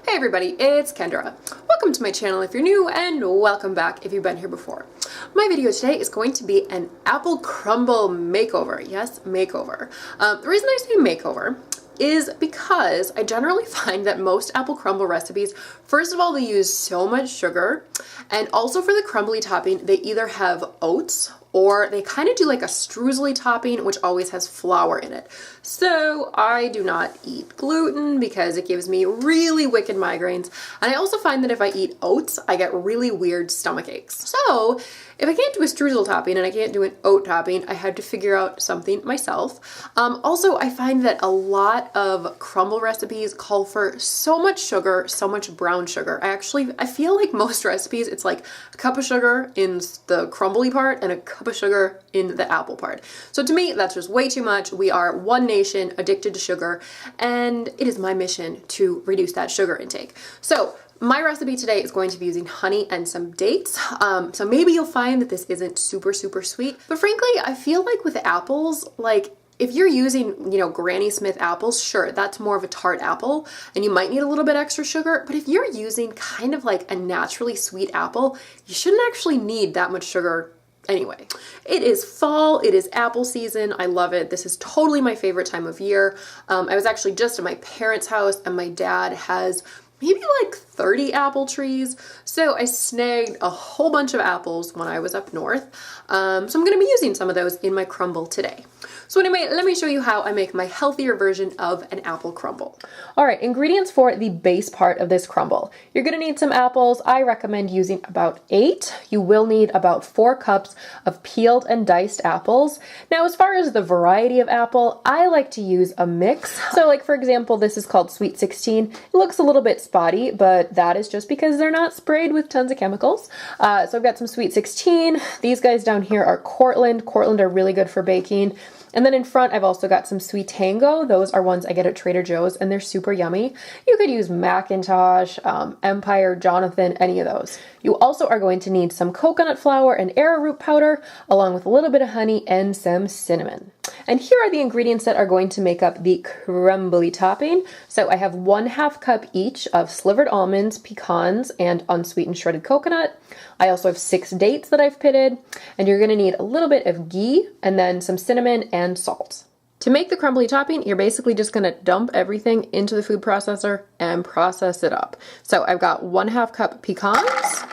Hey everybody, it's Kendra. Welcome to my channel if you're new, and welcome back if you've been here before. My video today is going to be an apple crumble makeover. Yes, makeover. The reason I say makeover is because I generally find that most apple crumble recipes, first of all, they use so much sugar, and also for the crumbly topping, they either have oats or they kind of do like a streusel topping, which always has flour in it. So I do not eat gluten because it gives me really wicked migraines. And I also find that if I eat oats, I get really weird stomach aches. So if I can't do a streusel topping and I can't do an oat topping, I had to figure out something myself. Also, I find that a lot of crumble recipes call for so much sugar, so much brown sugar. I feel like most recipes, it's like a cup of sugar in the crumbly part and a cup of sugar in the apple part. So to me, that's just way too much. We are one nation addicted to sugar, and it is my mission to reduce that sugar intake. So my recipe today is going to be using honey and some dates. So maybe you'll find that this isn't super sweet, but frankly, I feel like with apples, like if you're using, Granny Smith apples, sure, that's more of a tart apple and you might need a little bit extra sugar, but if you're using kind of like a naturally sweet apple, you shouldn't actually need that much sugar anyway. It is fall, it is apple season, I love it. This is totally my favorite time of year. I was actually just at my parents' house and my dad has maybe like 30 apple trees. So I snagged a whole bunch of apples when I was up north. So I'm going to be using some of those in my crumble today. So anyway, let me show you how I make my healthier version of an apple crumble. All right, ingredients for the base part of this crumble. You're going to need some apples. I recommend using about 8. You will need about 4 cups of peeled and diced apples. Now, as far as the variety of apple, I like to use a mix. So like, for example, this is called Sweet 16. It looks a little bit spotty, but that is just because they're not sprayed with tons of chemicals. So I've got some Sweet 16. These guys down here are Cortland. Cortland are really good for baking. And then in front, I've also got some Sweet Tango. Those are ones I get at Trader Joe's, and they're super yummy. You could use Macintosh, Empire, Jonathan, any of those. You also are going to need some coconut flour and arrowroot powder, along with a little bit of honey and some cinnamon. And here are the ingredients that are going to make up the crumbly topping. So I have 1/2 cup each of slivered almonds, pecans, and unsweetened shredded coconut. I also have 6 dates that I've pitted, and you're gonna need a little bit of ghee and then some cinnamon and salt. To make the crumbly topping, you're basically just gonna dump everything into the food processor and process it up. So I've got 1/2 cup pecans,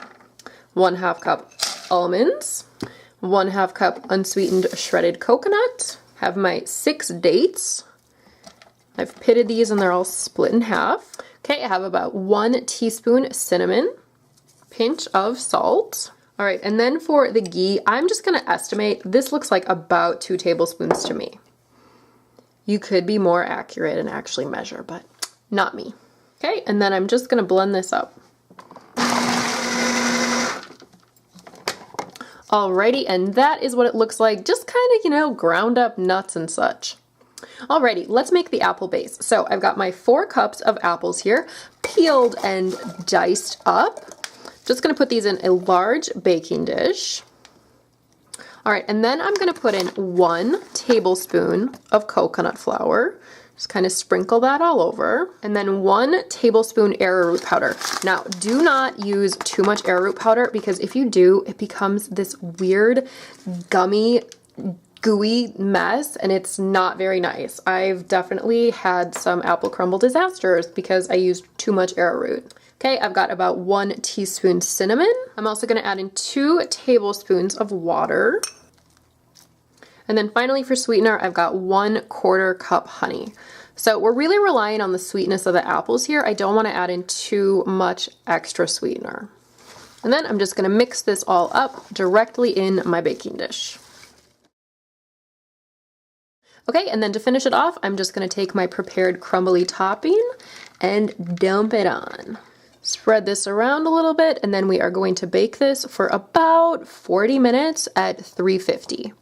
1/2 cup almonds, 1/2 cup unsweetened shredded coconut, have my 6 dates. I've pitted these and they're all split in half. Okay, I have about 1 teaspoon cinnamon, pinch of salt. All right, and then for the ghee, I'm just gonna estimate, this looks like about 2 tablespoons to me. You could be more accurate and actually measure, but not me. Okay, and then I'm just gonna blend this up. Alrighty, and that is what it looks like, just kind of, ground up nuts and such. Alrighty, let's make the apple base. So I've got my 4 cups of apples here, peeled and diced up. Just gonna put these in a large baking dish. All right, and then I'm gonna put in 1 tablespoon of coconut flour. Just kind of sprinkle that all over. And then 1 tablespoon arrowroot powder. Now, do not use too much arrowroot powder because if you do, it becomes this weird, gummy, gooey mess, and it's not very nice. I've definitely had some apple crumble disasters because I used too much arrowroot. Okay, I've got about 1 teaspoon cinnamon. I'm also gonna add in 2 tablespoons of water. And then finally for sweetener, I've got 1/4 cup honey. So we're really relying on the sweetness of the apples here. I don't wanna add in too much extra sweetener. And then I'm just gonna mix this all up directly in my baking dish. Okay, and then to finish it off, I'm just gonna take my prepared crumbly topping and dump it on. Spread this around a little bit, and then we are going to bake this for about 40 minutes at 350.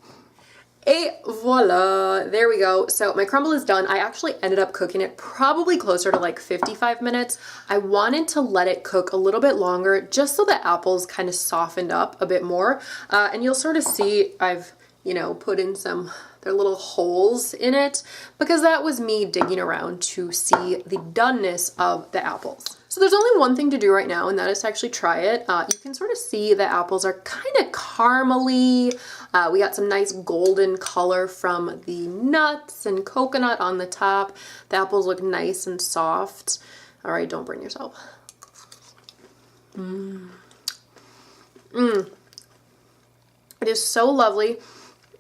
Et voila, there we go. So my crumble is done. I actually ended up cooking it probably closer to like 55 minutes. I wanted to let it cook a little bit longer just so the apples kind of softened up a bit more. And you'll sort of see I've, put in their little holes in it because that was me digging around to see the doneness of the apples. So there's only one thing to do right now, and that is to actually try it. You can sort of see the apples are kind of caramely. We got some nice golden color from the nuts and coconut on the top. The apples look nice and soft. All right, don't burn yourself. It is so lovely.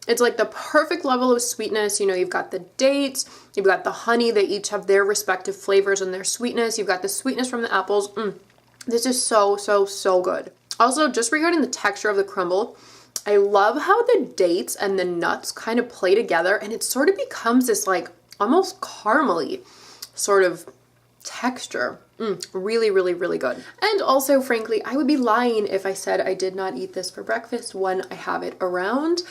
It's like the perfect level of sweetness. You know, you've got the dates, you've got the honey. They each have their respective flavors and their sweetness. You've got the sweetness from the apples. This is so, so, so good. Also, just regarding the texture of the crumble, I love how the dates and the nuts kind of play together, and it sort of becomes this like almost caramely sort of texture. Really, really, really good. And also, frankly, I would be lying if I said I did not eat this for breakfast when I have it around.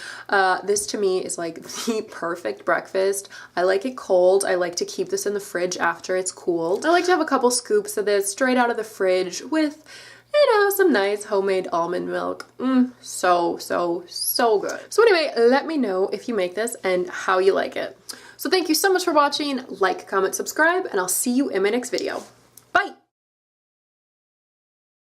This to me is like the perfect breakfast. I like it cold. I like to keep this in the fridge after it's cooled. I like to have a couple scoops of this straight out of the fridge with, you know, some nice homemade almond milk. So, so, so good. So anyway, let me know if you make this and how you like it. So thank you so much for watching. Like, comment, subscribe, and I'll see you in my next video.